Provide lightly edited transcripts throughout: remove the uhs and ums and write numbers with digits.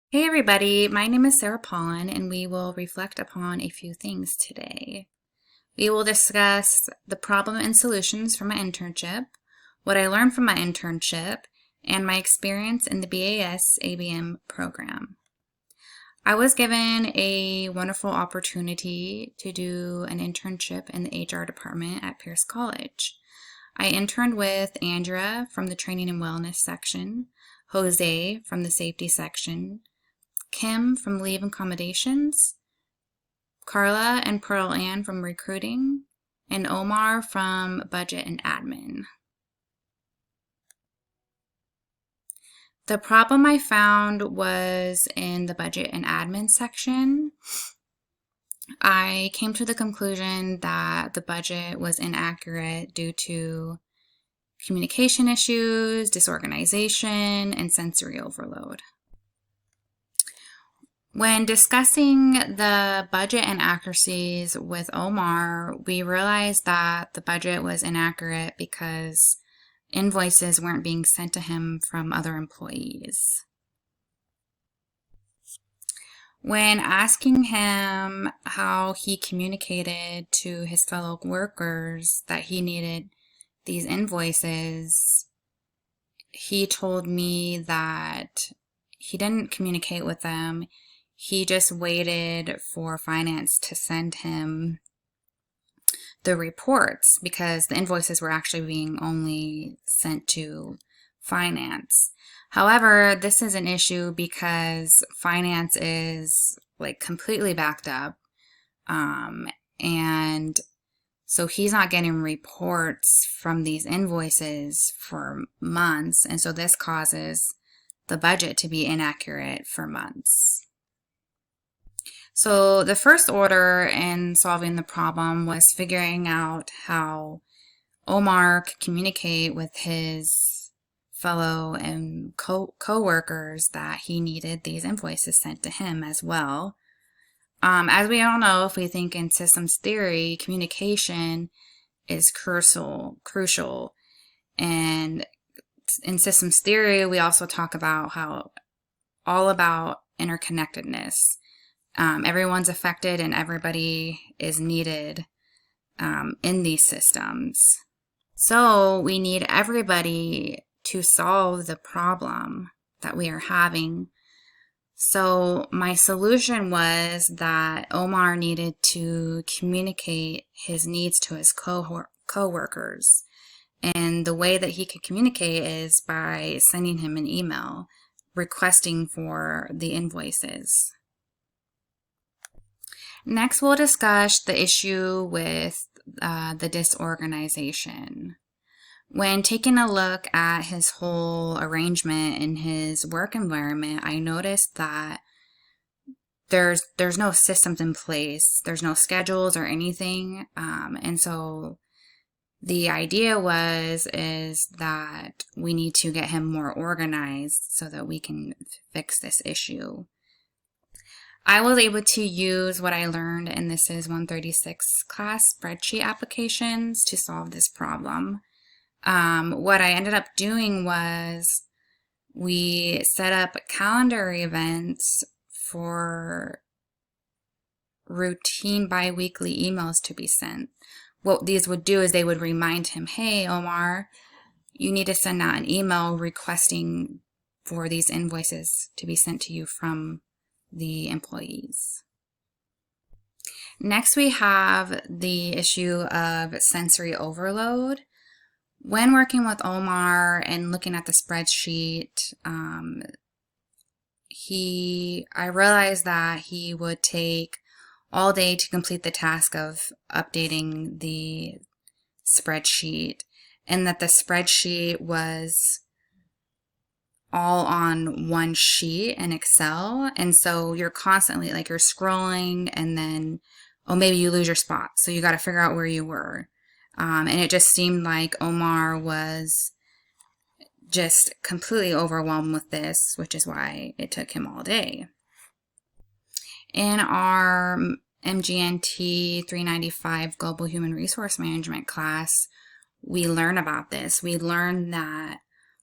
Hey everybody, my name is Sarah Paulin and we will reflect upon a few things today. We will discuss the problem and solutions from my internship, what I learned from my internship, and my experience in the BAS ABM program. I was given a wonderful opportunity to do an internship in the HR department at Pierce College. I interned with Andrea from the training and wellness section, Jose from the safety section, Kim from leave accommodations, Carla and Pearl Ann from recruiting, and Omar from budget and admin. The problem I found was in the budget and admin section. I came to the conclusion that the budget was inaccurate due to communication issues, disorganization, and sensory overload. When discussing the budget inaccuracies with Omar, we realized that the budget was inaccurate because invoices weren't being sent to him from other employees. When asking him how he communicated to his fellow workers that he needed these invoices, he told me that he didn't communicate with them. He just waited for finance to send him the reports because the invoices were actually being only sent to finance. However, this is an issue because finance is like completely backed up. And so he's not getting reports from these invoices for months. And so this causes the budget to be inaccurate for months. So the first order in solving the problem was figuring out how Omar could communicate with his fellow and co-workers that he needed these invoices sent to him as well. As we all know, if we think in systems theory, communication is crucial. And in systems theory, we also talk about how all about interconnectedness. Everyone's affected and everybody is needed in these systems. So we need everybody to solve the problem that we are having. So my solution was that Omar needed to communicate his needs to his co-workers. And the way that he could communicate is by sending him an email requesting for the invoices. Next, we'll discuss the issue with the disorganization. When taking a look at his whole arrangement in his work environment, I noticed that there's no systems in place. There's no schedules or anything. And so the idea is that we need to get him more organized so that we can fix this issue. I was able to use what I learned in the SIS 136 class spreadsheet applications to solve this problem. What I ended up doing was we set up calendar events for routine bi-weekly emails to be sent. What these would do is they would remind him, hey, Omar, you need to send out an email requesting for these invoices to be sent to you from the employees. Next, we have the issue of sensory overload. When working with Omar and looking at the spreadsheet, I realized that he would take all day to complete the task of updating the spreadsheet, and that the spreadsheet was all on one sheet in Excel. And so you're constantly like you're scrolling and then, oh, maybe you lose your spot. So you got to figure out where you were. And it just seemed like Omar was just completely overwhelmed with this, which is why it took him all day. In our MGNT 395 Global Human Resource Management class, we learn about this. We learned that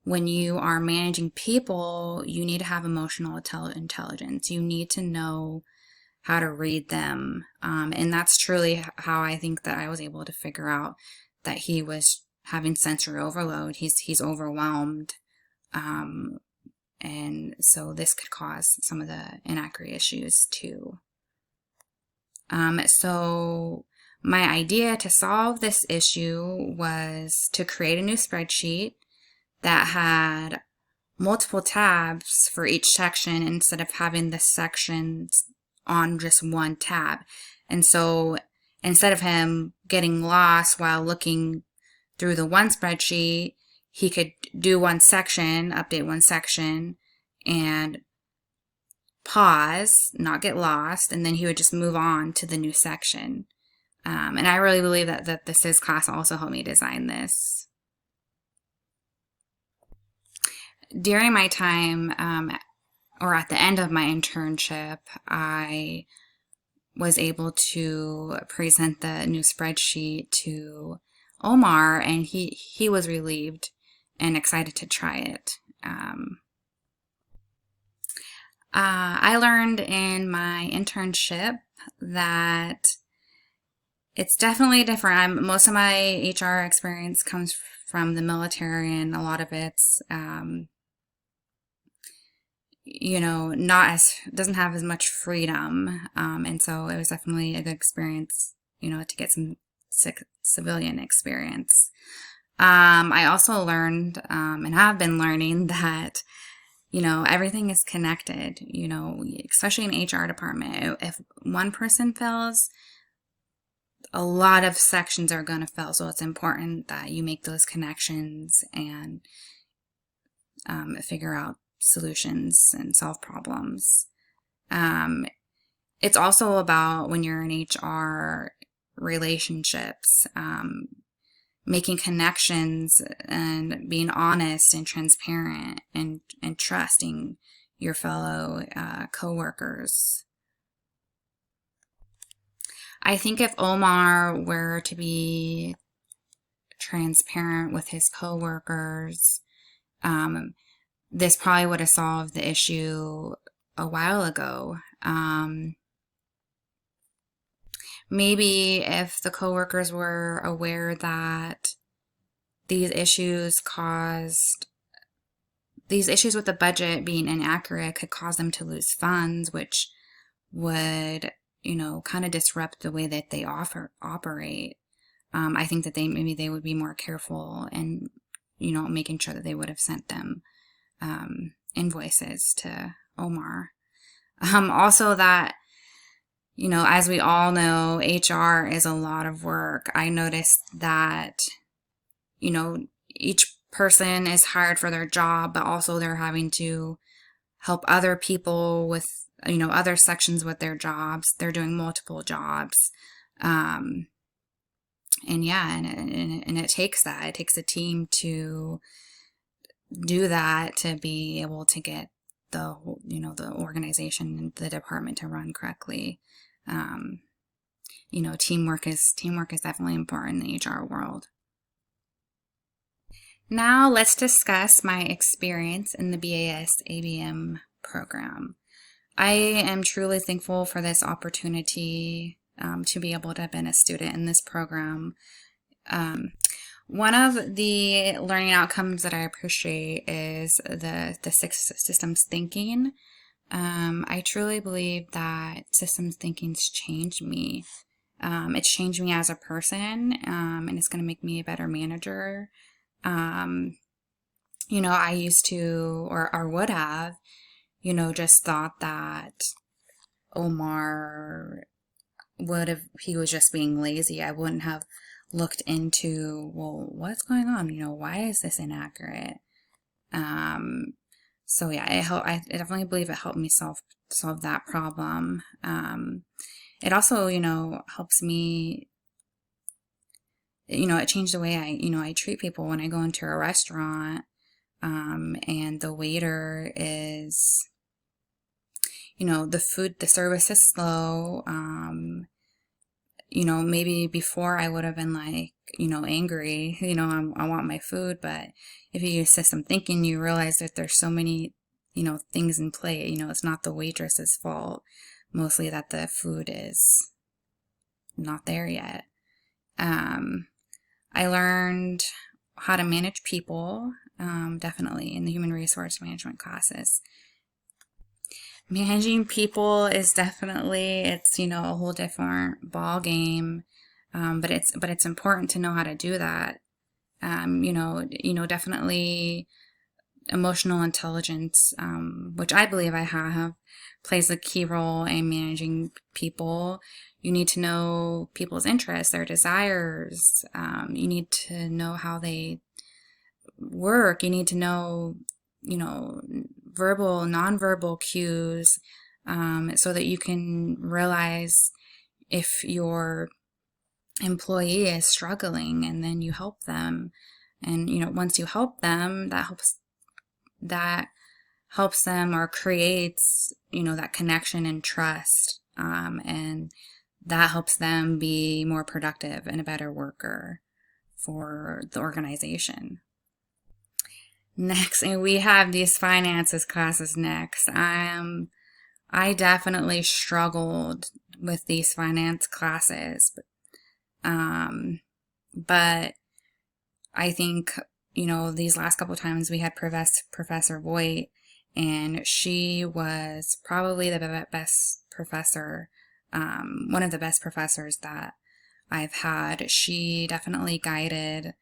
when you are managing people, you need to have emotional intelligence. You need to know how to read them. And that's truly how I think that I was able to figure out that he was having sensory overload. He's overwhelmed. And so this could cause some of the inaccurate issues too. So my idea to solve this issue was to create a new spreadsheet that had multiple tabs for each section instead of having the sections on just one tab. And so instead of him getting lost while looking through the one spreadsheet, he could do one section, update one section, and pause, not get lost, and then he would just move on to the new section. And I really believe that the SIS class also helped me design this. During my time, or at the end of my internship, I was able to present the new spreadsheet to Omar, and he was relieved and excited to try it. I learned in my internship that it's definitely different. Most of my HR experience comes from the military, and a lot of it's, doesn't have as much freedom. And so it was definitely a good experience, to get some civilian experience. I also learned, and have been learning that, everything is connected, especially in HR department. If one person fails, a lot of sections are going to fail. So it's important that you make those connections and figure out solutions and solve problems. It's also about, when you're in HR, relationships, making connections and being honest and transparent and trusting your fellow coworkers. I think if Omar were to be transparent with his coworkers, this probably would have solved the issue a while ago. Maybe if the coworkers were aware that these issues with the budget being inaccurate could cause them to lose funds, which would, kind of disrupt the way that they operate. I think that they would be more careful and, making sure that they would have sent them invoices to Omar. Also that, as we all know, HR is a lot of work. I noticed that, each person is hired for their job, but also they're having to help other people with, other sections with their jobs. They're doing multiple jobs. And it takes that. It takes a team to do that, to be able to get the organization and the department to run correctly. Teamwork is definitely important in the HR world. Now let's discuss my experience in the BAS ABM program. I am truly thankful for this opportunity to be able to have been a student in this program. One of the learning outcomes that I appreciate is the six systems thinking. I truly believe that systems thinking's changed me. It's changed me as a person, and it's going to make me a better manager. I used to, or would have, just thought that Omar he was just being lazy. I wouldn't have looked into, well, what's going on? Why is this inaccurate? So yeah, I definitely believe it helped me solve that problem. It also, helps me, it changed the way I treat people when I go into a restaurant, and the waiter is, the service is slow. maybe before I would have been like, angry, I want my food. But if you use system thinking, you realize that there's so many, things in play. It's not the waitress's fault, mostly that the food is not there yet. I learned how to manage people, definitely in the human resource management classes. Managing people is definitely, it's, a whole different ball game. But it's important to know how to do that. Definitely emotional intelligence, which I believe I have, plays a key role in managing people. You need to know people's interests, their desires. You need to know how they work. You need to know, verbal, nonverbal cues, so that you can realize if your employee is struggling, and then you help them. And, once you help them, that helps them, or creates, that connection and trust. And that helps them be more productive and a better worker for the organization. Next, and we have these finances classes next. I definitely struggled with these finance classes. But I think, these last couple times we had Professor Voigt, and she was probably the best professor, one of the best professors that I've had. She definitely guided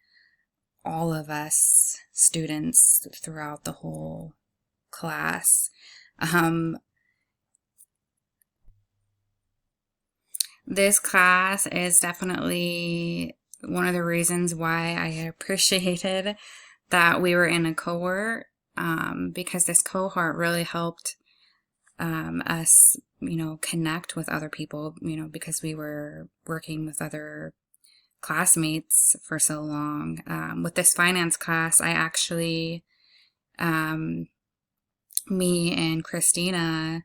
all of us students throughout the whole class. This class is definitely one of the reasons why I appreciated that we were in a cohort, because this cohort really helped us, connect with other people, because we were working with other classmates for so long. With this finance class, I actually, me and Christina,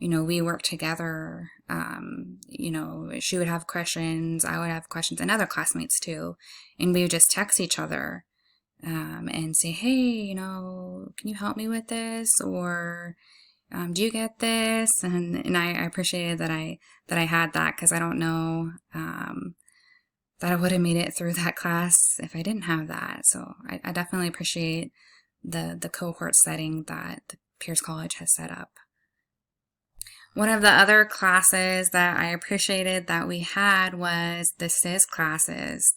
we worked together. She would have questions, I would have questions, and other classmates too. And we would just text each other, and say, hey, can you help me with this? Or, do you get this? And I appreciated that I had that, because I don't know, that I would have made it through that class if I didn't have that. So I definitely appreciate the cohort setting that the Pierce College has set up. One of the other classes that I appreciated that we had was the SIS classes.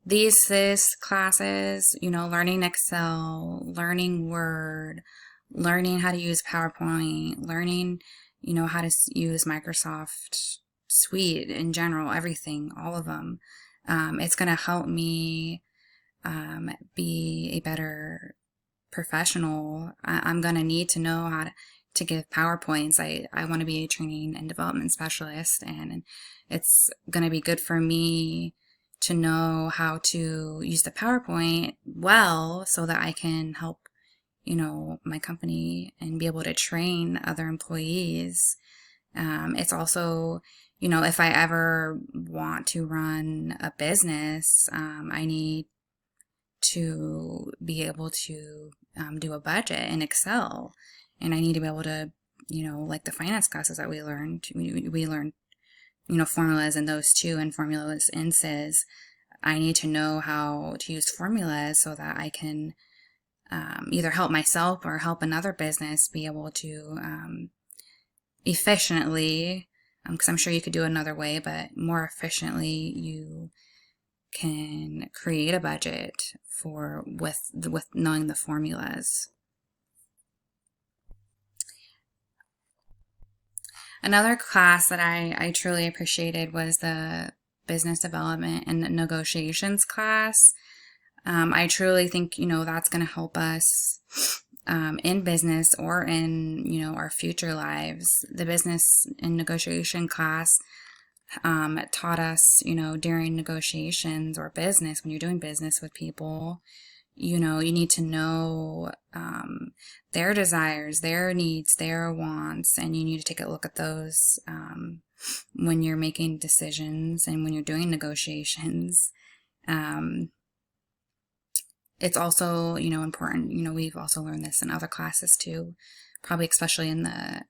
These SIS classes, learning Excel, learning Word, learning how to use PowerPoint, learning, how to use Microsoft Suite in general, everything, all of them. It's going to help me be a better professional. I'm going to need to know how to give PowerPoints. I want to be a training and development specialist, and it's going to be good for me to know how to use the PowerPoint well, so that I can help, my company and be able to train other employees. It's also, if I ever want to run a business, I need to be able to do a budget in Excel. And I need to be able to, like the finance classes that we learned, we learned, formulas in those too, and formulas in SIS. I need to know how to use formulas so that I can either help myself or help another business be able to efficiently, because I'm sure you could do it another way, but more efficiently you can create a budget with knowing the formulas. Another class that I truly appreciated was the business development and negotiations class. I truly think, that's going to help us in business or in, our future lives. The business and negotiation class taught us, during negotiations or business, when you're doing business with people, you know, you need to know their desires, their needs, their wants, and you need to take a look at those when you're making decisions and when you're doing negotiations. Um, it's also, you know, important, you know, we've also learned this in other classes too, probably especially in the